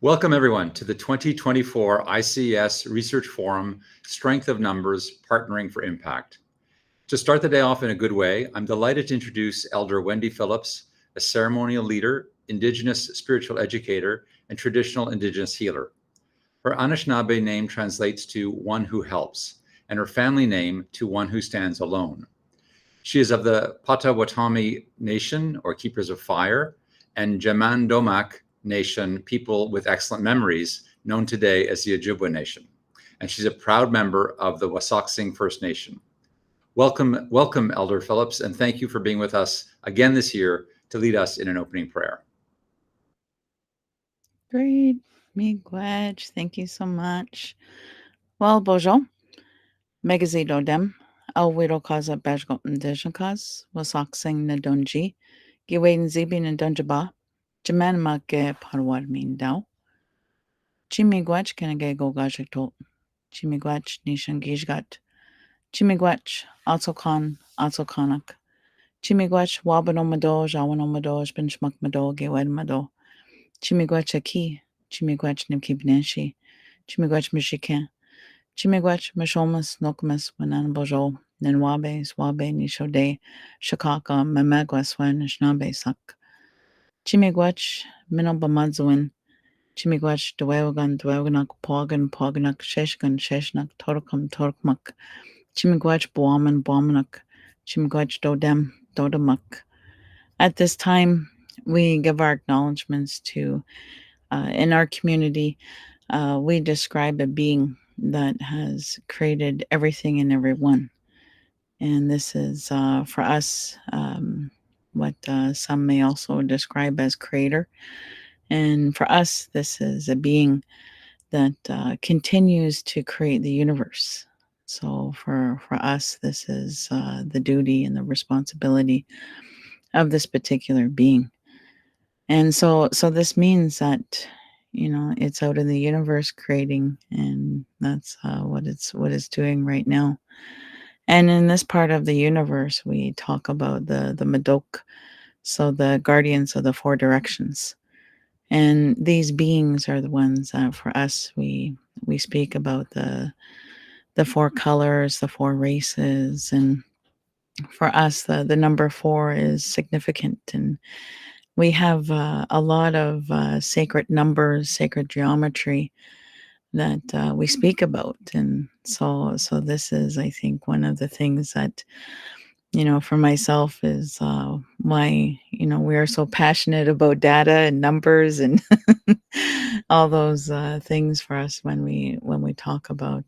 Welcome everyone to the 2024 ICS Research Forum, Strength of Numbers, Partnering for Impact. To start the day off in a good way, I'm delighted to introduce Elder Wendy Phillips, a ceremonial leader, Indigenous spiritual educator, and traditional Indigenous healer. Her Anishinaabe name translates to one who helps, and her family name to one who stands alone. She is of the Potawatomi Nation, or Keepers of Fire, and Jamandomak Nation, people with excellent memories, known today as the Ojibwe Nation. And she's a proud member of the Wasauksing First Nation. Welcome, Elder Phillips, and thank you for being with us again this year to lead us in an opening prayer. Great. Miigwech. Thank you so much. Well, Bojo, Megazido dem, Alwiro Kaza Bajgot Ndeshakas, Wasauksing Nadonji, Giwain Zibin and Dunjaba, Jamanma Ge Parwar Min Dao. Chimigwach Kanage Gogajito, Chimigwach Nishan Gijgat, Chimigwach, Atsokanak, Chimigwach Wabanomado, Jawanomado, Benchmak Mado, Gewed Mado, Chimigwach Aki, Chimigwach Nimkibneshi, Chimigwach Michikan, Chimigwach Mashomas, Nokmas, Wananabojo, Nenwabe, Swabe, Nishode, Shakaka, Mamagwaswan, Shnabe Sak, Chimigwach, Minobamadzuin, Chimigwach, Dwewagan, Poganak, Sheshnak, Torkmak, Chimigwach, Boamanak, Chimigwach, Dodamak. At this time, we give our acknowledgments to, in our community, we describe a being that has created everything and everyone. And this is, for us, what some may also describe as creator. And for us, this is a being that continues to create the universe. So for us, this is the duty and the responsibility of this particular being. And so this means that, it's out in the universe creating, and that's what it's doing right now. And in this part of the universe, we talk about the Madok, so the guardians of the four directions. And these beings are the ones that for us we speak about the four colors, the four races, and for us the number 4 is significant, and we have a lot of sacred numbers, sacred geometry that we speak about. And so this is, I think, one of the things that, for myself is why, we are so passionate about data and numbers and all those things for us when we talk about,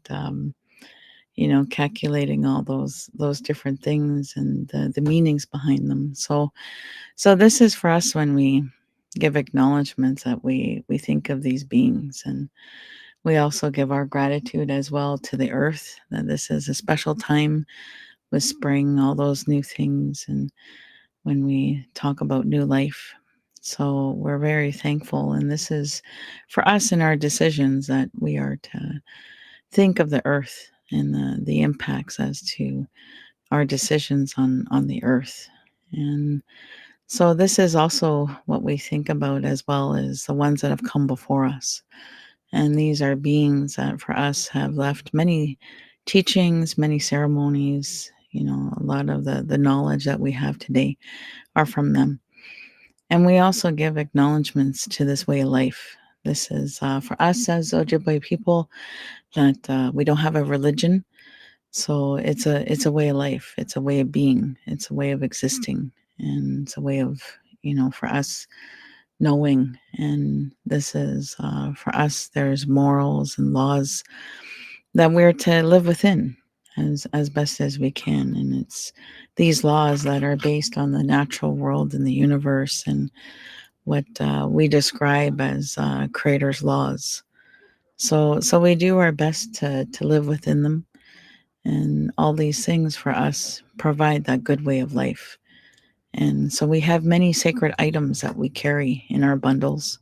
calculating all those different things and the meanings behind them. So this is for us when we give acknowledgments that we think of these beings, and we also give our gratitude as well to the earth, that this is a special time with spring, all those new things, and when we talk about new life. So we're very thankful, and this is for us in our decisions that we are to think of the earth and the impacts as to our decisions on the earth. And so this is also what we think about, as well as the ones that have come before us. And these are beings that for us have left many teachings, many ceremonies. A lot of the knowledge that we have today are from them. And we also give acknowledgments to this way of life. This is for us as Ojibwe people, that we don't have a religion. So it's a way of life. It's a way of being. It's a way of existing. And it's a way of, for us knowing. And this is for us, there's morals and laws that we're to live within as best as we can. And it's these laws that are based on the natural world and the universe, and what we describe as creator's laws. So we do our best to live within them. And all these things for us provide that good way of life. And so we have many sacred items that we carry in our bundles.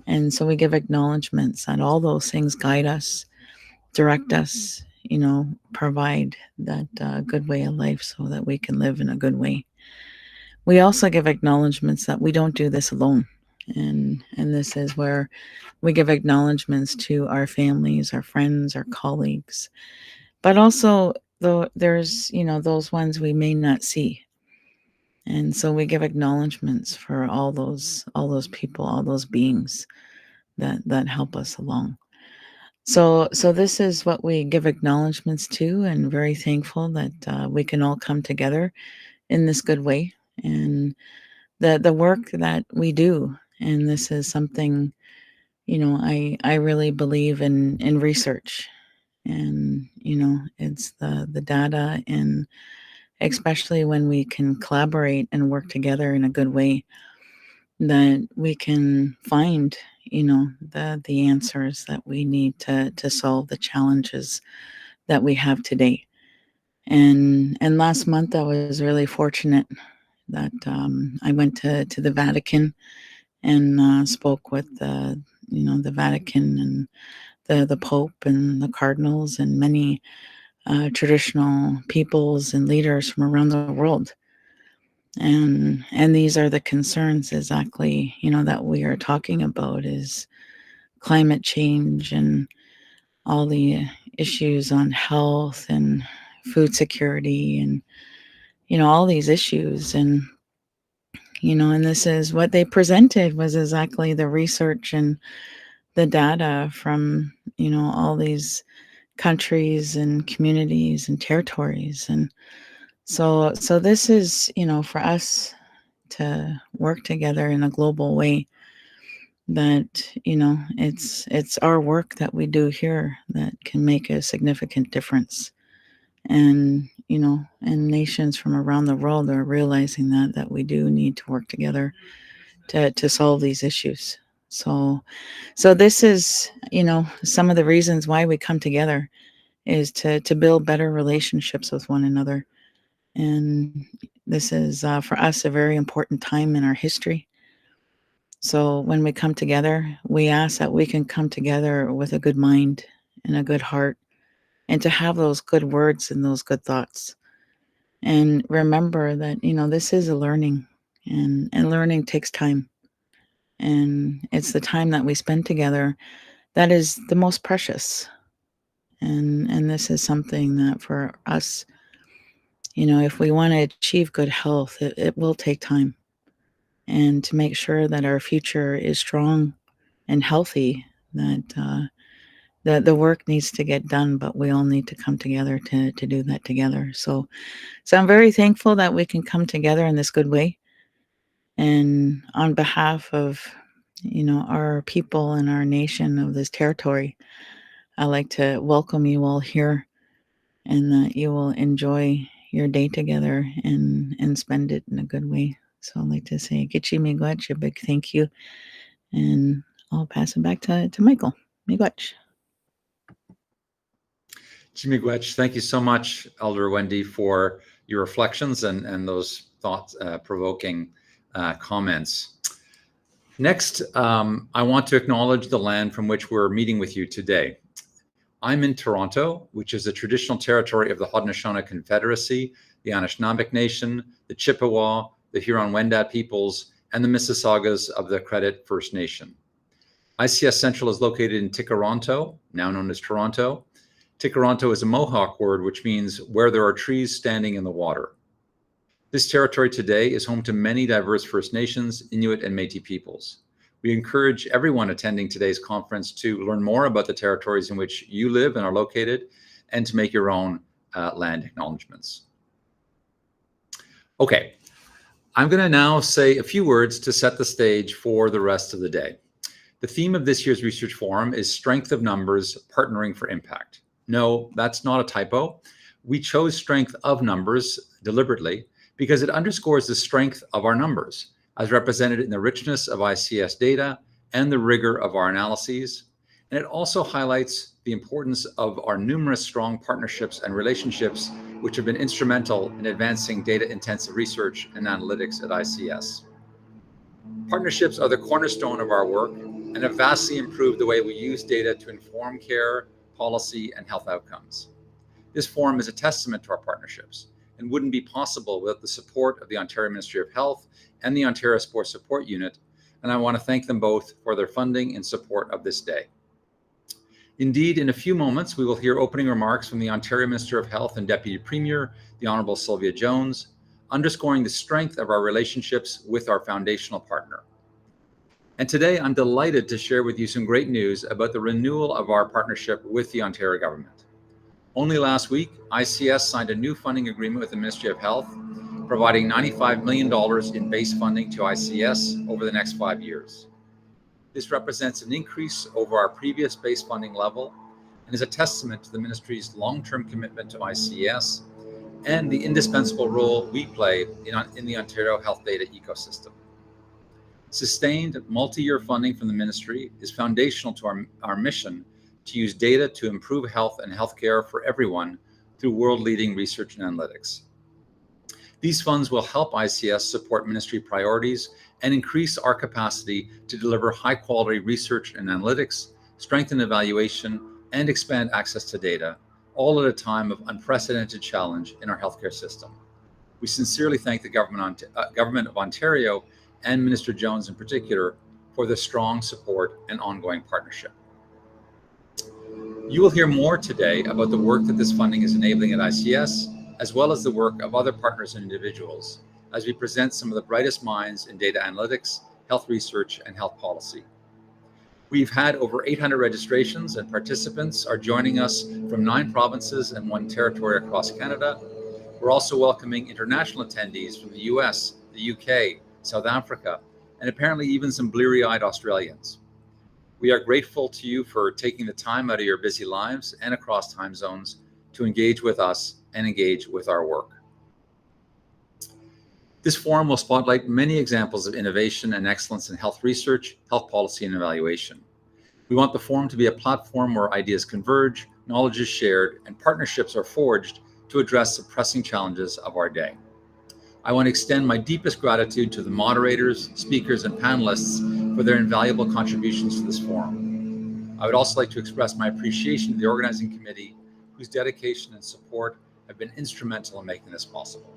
And so we give acknowledgments that all those things guide us, direct us, provide that good way of life so that we can live in a good way. We also give acknowledgments that we don't do this alone. And this is where we give acknowledgments to our families, our friends, our colleagues, but also though there's those ones we may not see, and so we give acknowledgments for all those people, all those beings that help us along. So this is what we give acknowledgments to, and very thankful that we can all come together in this good way, and the work that we do. And this is something, I really believe in research, and it's the data, and especially when we can collaborate and work together in a good way, that we can find the answers that we need to solve the challenges that we have today. And last month I was really fortunate that I went to the Vatican and spoke with the Vatican, and the Pope and the cardinals, and many traditional peoples and leaders from around the world. And these are the concerns exactly, that we are talking about, is climate change and all the issues on health and food security, and all these issues. And this is what they presented, was exactly the research and the data from all these countries and communities and territories. And so this is, for us to work together in a global way, that it's our work that we do here that can make a significant difference. And nations from around the world are realizing that we do need to work together to solve these issues. So this is, some of the reasons why we come together, is to build better relationships with one another. And this is, for us, a very important time in our history. So when we come together, we ask that we can come together with a good mind and a good heart, and to have those good words and those good thoughts. And remember that, this is a learning, and learning takes time. And it's the time that we spend together that is the most precious. And this is something that, for us, if we want to achieve good health, it will take time. And to make sure that our future is strong and healthy, that the work needs to get done, but we all need to come together to do that together. So I'm very thankful that we can come together in this good way. And on behalf of, our people and our nation of this territory, I'd like to welcome you all here, and that you will enjoy your day together, and spend it in a good way. So I'd like to say, Gichi Miigwech, a big thank you. And I'll pass it back to Michael. Miigwech. Miigwech, thank you so much, Elder Wendy, for your reflections and those thought-provoking comments. Next, I want to acknowledge the land from which we're meeting with you today. I'm in Toronto, which is a traditional territory of the Haudenosaunee Confederacy, the Anishinaabeg Nation, the Chippewa, the Huron-Wendat peoples, and the Mississaugas of the Credit First Nation. ICS Central is located in Tikaronto, now known as Toronto. Tikaronto is a Mohawk word which means where there are trees standing in the water. This territory today is home to many diverse First Nations, Inuit, and Métis peoples. We encourage everyone attending today's conference to learn more about the territories in which you live and are located, and to make your own land acknowledgements. Okay, I'm going to now say a few words to set the stage for the rest of the day. The theme of this year's Research Forum is Strength of Numbers, Partnering for Impact. No, that's not a typo. We chose strength of numbers deliberately because it underscores the strength of our numbers, as represented in the richness of ICS data and the rigor of our analyses. And it also highlights the importance of our numerous strong partnerships and relationships, which have been instrumental in advancing data-intensive research and analytics at ICS. Partnerships are the cornerstone of our work and have vastly improved the way we use data to inform care, policy, and health outcomes. This forum is a testament to our partnerships and wouldn't be possible without the support of the Ontario Ministry of Health and the Ontario Sports Support Unit, and I want to thank them both for their funding and support of this day. Indeed, in a few moments, we will hear opening remarks from the Ontario Minister of Health and Deputy Premier, the Honourable Sylvia Jones, underscoring the strength of our relationships with our foundational partner. And today, I'm delighted to share with you some great news about the renewal of our partnership with the Ontario government. Only last week, ICS signed a new funding agreement with the Ministry of Health, providing $95 million in base funding to ICS over the next 5 years. This represents an increase over our previous base funding level and is a testament to the Ministry's long-term commitment to ICS and the indispensable role we play in the Ontario health data ecosystem. Sustained multi-year funding from the Ministry is foundational to our mission to use data to improve health and healthcare for everyone through world-leading research and analytics. These funds will help ICS support Ministry priorities and increase our capacity to deliver high-quality research and analytics, strengthen evaluation, and expand access to data, all at a time of unprecedented challenge in our healthcare system. We sincerely thank the Government of Ontario and Minister Jones in particular for the strong support and ongoing partnership. You will hear more today about the work that this funding is enabling at ICS, as well as the work of other partners and individuals, as we present some of the brightest minds in data analytics, health research, and health policy. We've had over 800 registrations, and participants are joining us from 9 provinces and 1 territory across Canada. We're also welcoming international attendees from the US, the UK, South Africa, and apparently even some bleary-eyed Australians. We are grateful to you for taking the time out of your busy lives and across time zones to engage with us and engage with our work. This forum will spotlight many examples of innovation and excellence in health research, health policy, and evaluation. We want the forum to be a platform where ideas converge, knowledge is shared, and partnerships are forged to address the pressing challenges of our day. I want to extend my deepest gratitude to the moderators, speakers, and panelists for their invaluable contributions to this forum. I would also like to express my appreciation to the organizing committee, whose dedication and support have been instrumental in making this possible.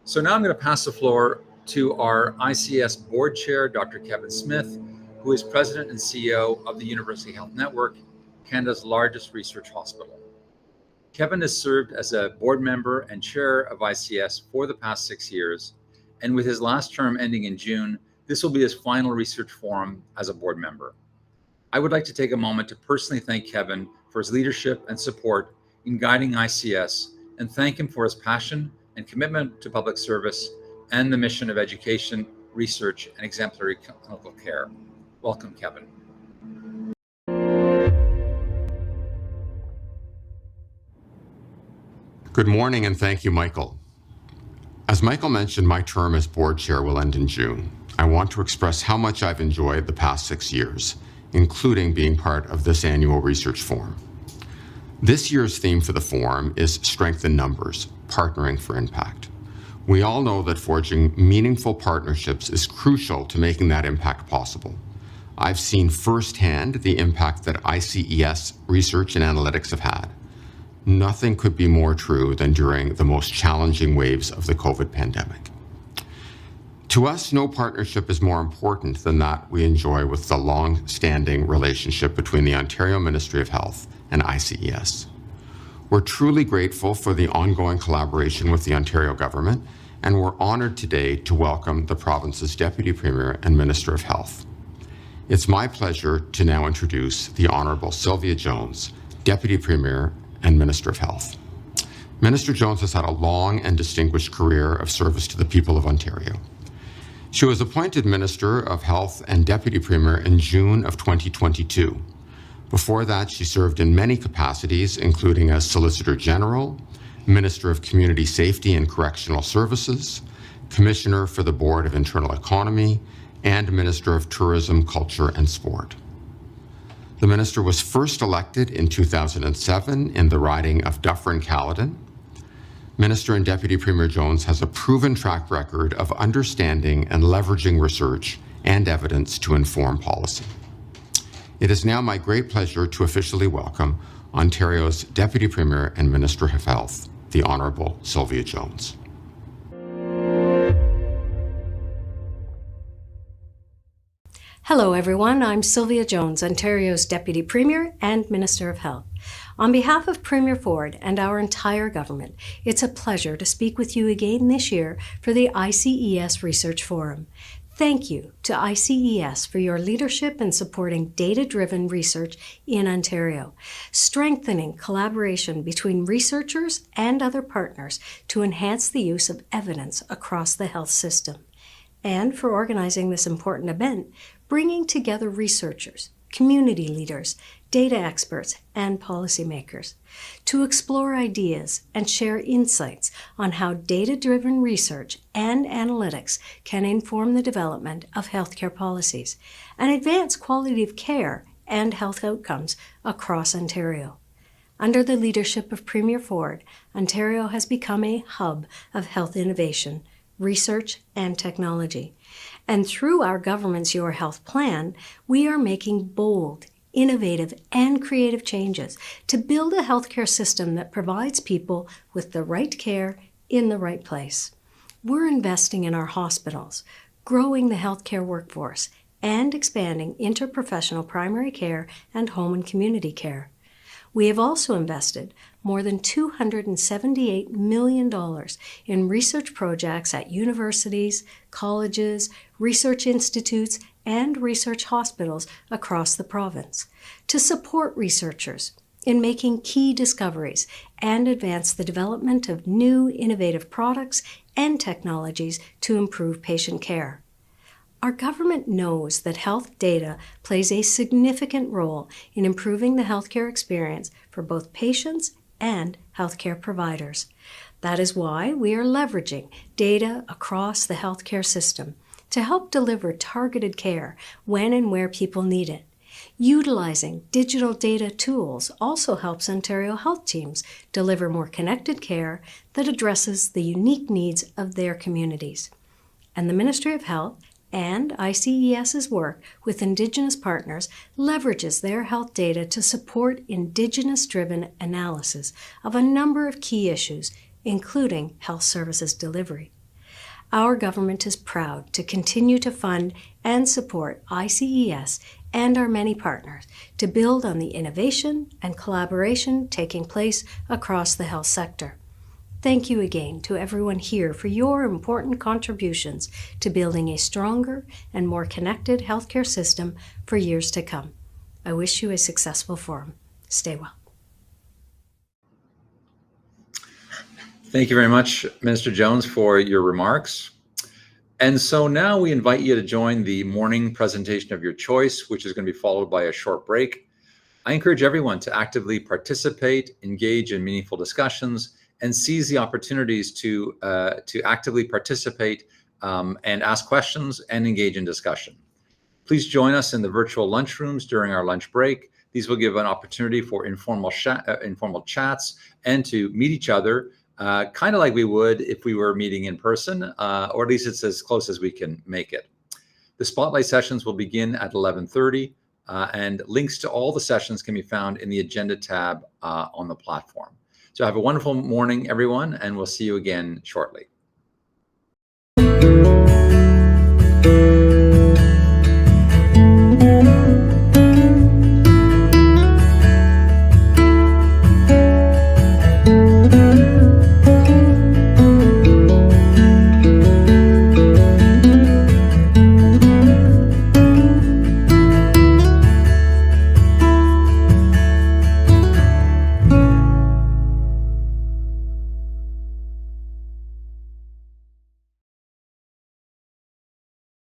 So now I'm going to pass the floor to our ICS board chair, Dr. Kevin Smith, who is president and CEO of the University Health Network, Canada's largest research hospital. Kevin has served as a board member and chair of ICS for the past 6 years, and with his last term ending in June, this will be his final research forum as a board member. I would like to take a moment to personally thank Kevin for his leadership and support in guiding ICS, and thank him for his passion and commitment to public service and the mission of education, research, and exemplary clinical care. Welcome, Kevin. Good morning, and thank you, Michael. As Michael mentioned, my term as board chair will end in June. I want to express how much I've enjoyed the past 6 years, including being part of this annual research forum. This year's theme for the forum is Strength in Numbers, Partnering for Impact. We all know that forging meaningful partnerships is crucial to making that impact possible. I've seen firsthand the impact that ICES research and analytics have had. Nothing could be more true than during the most challenging waves of the COVID pandemic. To us, no partnership is more important than that we enjoy with the long-standing relationship between the Ontario Ministry of Health and ICES. We're truly grateful for the ongoing collaboration with the Ontario government, and we're honored today to welcome the province's Deputy Premier and Minister of Health. It's my pleasure to now introduce the Honourable Sylvia Jones, Deputy Premier and Minister of Health. Minister Jones has had a long and distinguished career of service to the people of Ontario. She was appointed Minister of Health and Deputy Premier in June of 2022. Before that, she served in many capacities, including as Solicitor General, Minister of Community Safety and Correctional Services, Commissioner for the Board of Internal Economy, and Minister of Tourism, Culture and Sport. The minister was first elected in 2007 in the riding of Dufferin-Caledon. Minister and Deputy Premier Jones has a proven track record of understanding and leveraging research and evidence to inform policy. It is now my great pleasure to officially welcome Ontario's Deputy Premier and Minister of Health, the Honourable Sylvia Jones. Hello everyone, I'm Sylvia Jones, Ontario's Deputy Premier and Minister of Health. On behalf of Premier Ford and our entire government, it's a pleasure to speak with you again this year for the ICES Research Forum. Thank you to ICES for your leadership in supporting data-driven research in Ontario, strengthening collaboration between researchers and other partners to enhance the use of evidence across the health system, and for organizing this important event, bringing together researchers, community leaders, data experts, and policymakers to explore ideas and share insights on how data-driven research and analytics can inform the development of healthcare policies and advance quality of care and health outcomes across Ontario. Under the leadership of Premier Ford, Ontario has become a hub of health innovation, research, and technology. And through our government's Your Health Plan, we are making bold, innovative, and creative changes to build a healthcare system that provides people with the right care in the right place. We're investing in our hospitals, growing the healthcare workforce, and expanding interprofessional primary care and home and community care. We have also invested more than $278 million in research projects at universities, colleges, research institutes, and research hospitals across the province to support researchers in making key discoveries and advance the development of new innovative products and technologies to improve patient care. Our government knows that health data plays a significant role in improving the healthcare experience for both patients and healthcare providers. That is why we are leveraging data across the healthcare system to help deliver targeted care when and where people need it. Utilizing digital data tools also helps Ontario health teams deliver more connected care that addresses the unique needs of their communities. And the Ministry of Health and ICES's work with Indigenous partners leverages their health data to support Indigenous-driven analysis of a number of key issues, including health services delivery. Our government is proud to continue to fund and support ICES and our many partners to build on the innovation and collaboration taking place across the health sector. Thank you again to everyone here for your important contributions to building a stronger and more connected healthcare system for years to come. I wish you a successful forum. Stay well. Thank you very much, Minister Jones, for your remarks. And so now we invite you to join the morning presentation of your choice, which is going to be followed by a short break. I encourage everyone to actively participate, engage in meaningful discussions, and seize the opportunities to actively participate and ask questions and engage in discussion. Please join us in the virtual lunchrooms during our lunch break. These will give an opportunity for informal chats and to meet each other, kind of like we would if we were meeting in person, or at least it's as close as we can make it. The spotlight sessions will begin at 11:30, and links to all the sessions can be found in the agenda tab on the platform. So have a wonderful morning, everyone, and we'll see you again shortly.